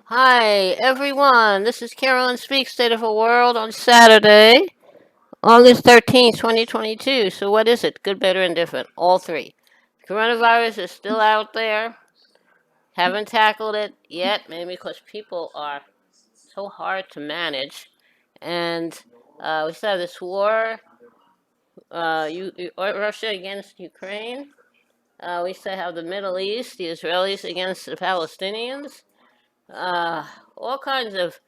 Hi, everyone. This is Carolyn Speaks State of the World on Saturday, August 13th, 2022. So, what is it? Good, better, and different? All three. Coronavirus is still out there. Haven't tackled it yet, maybe because people are so hard to manage. And we still have this war, Russia against Ukraine. We still have the Middle East, the Israelis against the Palestinians. Uh, all kinds of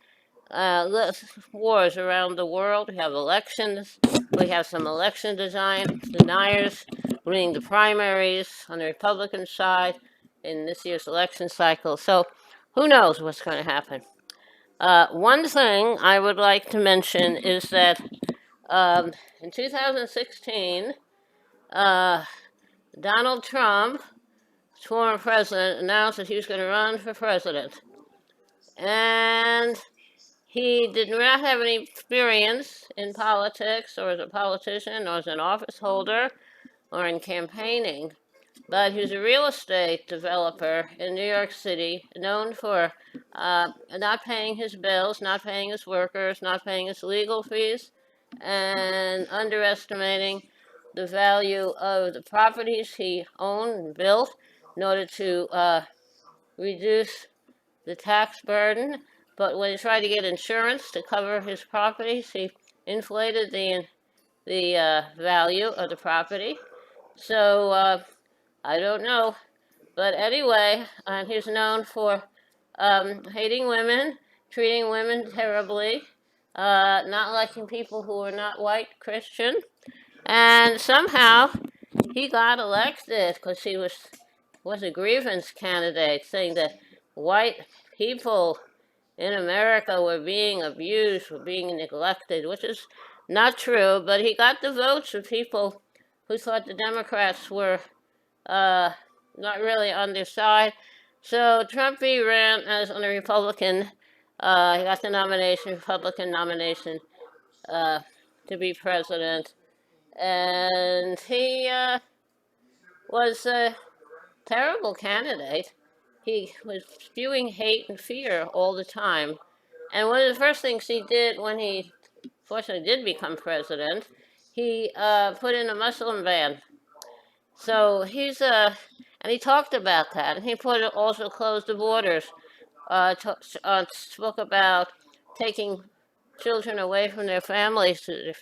wars around the world. We have elections. We have some election deniers winning the primaries on the Republican side in this year's election cycle. So who knows what's going to happen? One thing I would like to mention is that in 2016, uh, Donald Trump, former president, announced that he was going to run for president. And he did not have any experience in politics or as a politician or as an office holder or in campaigning, but he was a real estate developer in New York City, known for not paying his bills, not paying his workers, not paying his legal fees, and underestimating the value of the properties he owned and built in order to reduce the tax burden, but when he tried to get insurance to cover his properties, he inflated the value of the property. So I don't know, but anyway, he's known for hating women, treating women terribly, not liking people who are not white Christian, and somehow he got elected because he was a grievance candidate, saying that white people in America were being abused, were being neglected, which is not true, but he got the votes of people who thought the Democrats were uh, not really on their side. So Trumpy ran as on a Republican. He got the nomination, Republican nomination, uh, to be president, and he was a terrible candidate. He was spewing hate and fear all the time. And one of the first things he did when he fortunately did become president, he put in a Muslim ban. So and he talked about that. And he also closed the borders, spoke about taking children away from their families to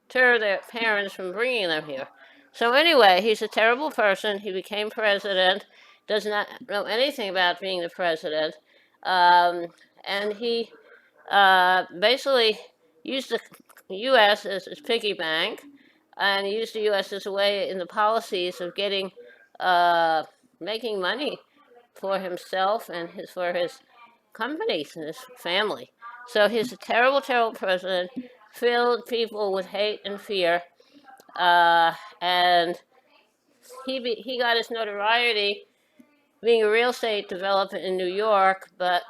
deter their parents from bringing them here. So anyway, he's a terrible person. He became president, does not know anything about being the president, um, and he basically used the U.S. as his piggy bank, and he used the U.S. as a way in the policies of uh, making money for himself and for his companies and his family. So he's a terrible, terrible president, filled people with hate and fear, and he got his notoriety being a real estate developer in New York, but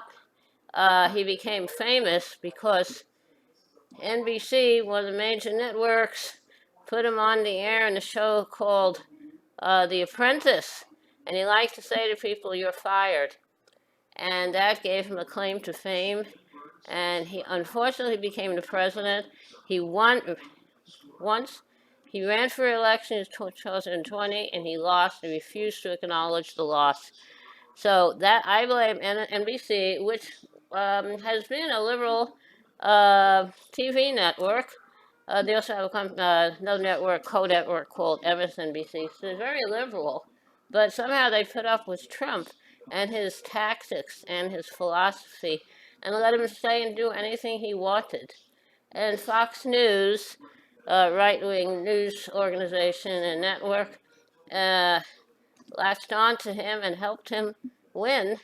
he became famous because NBC, one of the major networks, put him on the air in a show called The Apprentice. And he liked to say to people, "You're fired." And that gave him a claim to fame. And he unfortunately became the president. He won once. He ran for election in 2020 and he lost and refused to acknowledge the loss. So that I blame NBC, which has been a liberal TV network. They also have another network, co-network called MSNBC. So they're very liberal, but somehow they put up with Trump and his tactics and his philosophy, and let him say and do anything he wanted. And Fox News, right-wing news organization and network, uh, latched on to him and helped him win.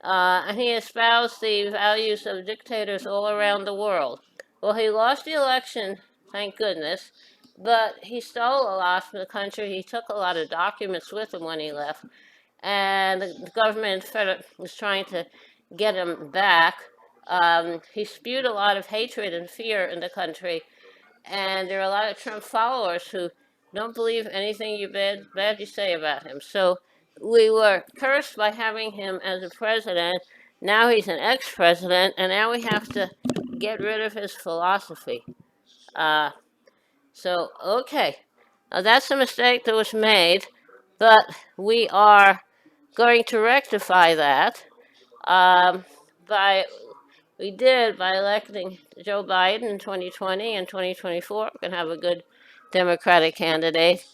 And he espoused the values of dictators all around the world. Well, he lost the election, thank goodness, but he stole a lot from the country. He took a lot of documents with him when he left, and the government was trying to get him back. He spewed a lot of hatred and fear in the country, and there are a lot of Trump followers who don't believe anything bad you say about him. So we were cursed by having him as a president Now he's an ex-president, and now we have to get rid of his philosophy. Uh, okay, now that's a mistake that was made, but we are going to rectify that um, by by electing Joe Biden in 2020 and 2024. We're going to have a good Democratic candidate.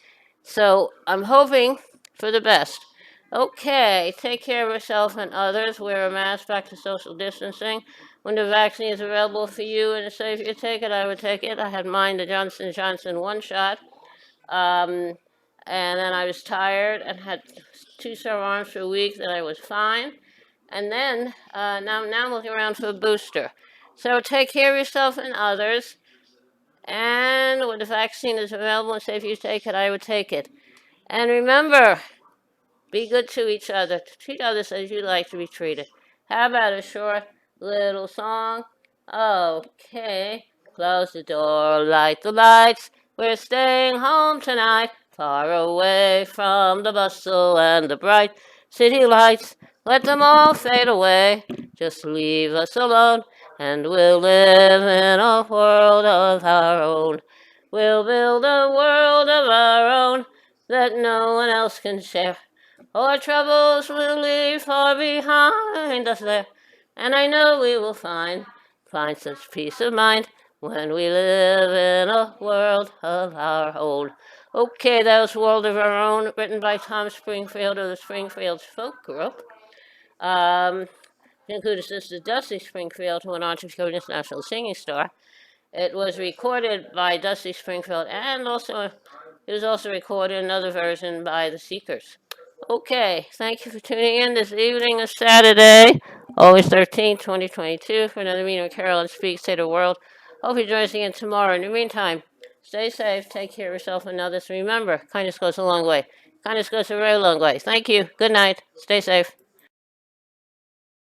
So I'm hoping for the best. Okay, take care of yourself and others. Wear a mask, back to social distancing. When the vaccine is available for you and it's safe you take it, I would take it. I had mine, the Johnson & Johnson one shot. And then I was tired and had two sore arms for a week, then I was fine. And then now I'm looking around for a booster. So take care of yourself and others. And when the vaccine is available and say if you take it, I would take it. And remember, be good to each other. Treat others as you like to be treated. How about a short little song? Okay. Close the door, light the lights. We're staying home tonight, far away from the bustle and the bright city lights. Let them all fade away. Just leave us alone, and we'll live in a world of our own. We'll build a world of our own that no one else can share. Our troubles will leave far behind us there, and I know we will find such peace of mind when we live in a world of our own. Okay, that was World of Our Own, written by Tom Springfield of the Springfield Folk Group. Included Sister Dusty Springfield, who went on to become an international singing star. It was recorded by Dusty Springfield, and it was also recorded another version by the Seekers. Okay, thank you for tuning in this evening of Saturday, August 13th, 2022, for another meeting with Carolyn Speaks to the World. Hope you join us again tomorrow. In the meantime, stay safe, take care of yourself and others. Remember, kindness goes a long way. Kindness goes a very long way. Thank you. Good night. Stay safe.